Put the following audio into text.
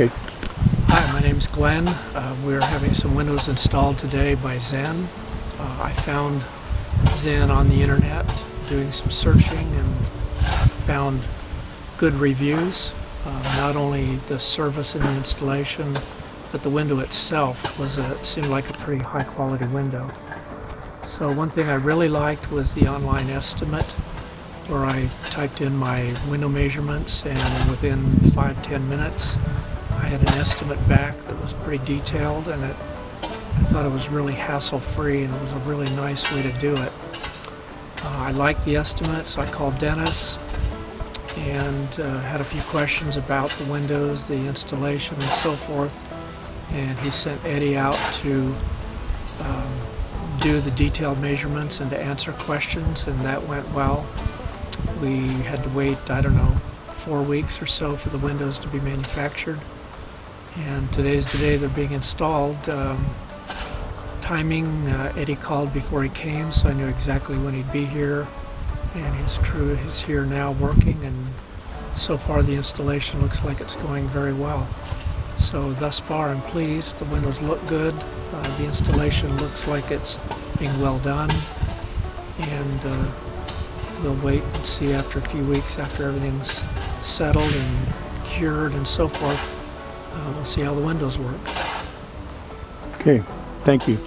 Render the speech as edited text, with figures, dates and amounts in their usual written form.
Okay. Hi, my name is Glen. We're having some windows installed today by Zen. I found Zen on the internet doing some searching and found good reviews. Not only the service and the installation, but the window itself seemed like a pretty high quality window. So one thing I really liked was the online estimate, where I typed in my window measurements and within 5-10 minutes I had an estimate back that was pretty detailed, and I thought it was really hassle-free, and it was a really nice way to do it. I liked the estimate, so I called Dennis and had a few questions about the windows, the installation, and so forth. And he sent Eddie out to do the detailed measurements and to answer questions, and that went well. We had to wait, I don't know, 4 weeks or so for the windows to be manufactured. And today's the day they're being installed. Timing, Eddie called before he came, so I knew exactly when he'd be here. And his crew is here now working, and so far the installation looks like it's going very well. So thus far I'm pleased. The windows look good. The installation looks like it's being well done. And we'll wait and see after a few weeks, after everything's settled and cured and so forth. We'll see how the windows work. Okay, thank you.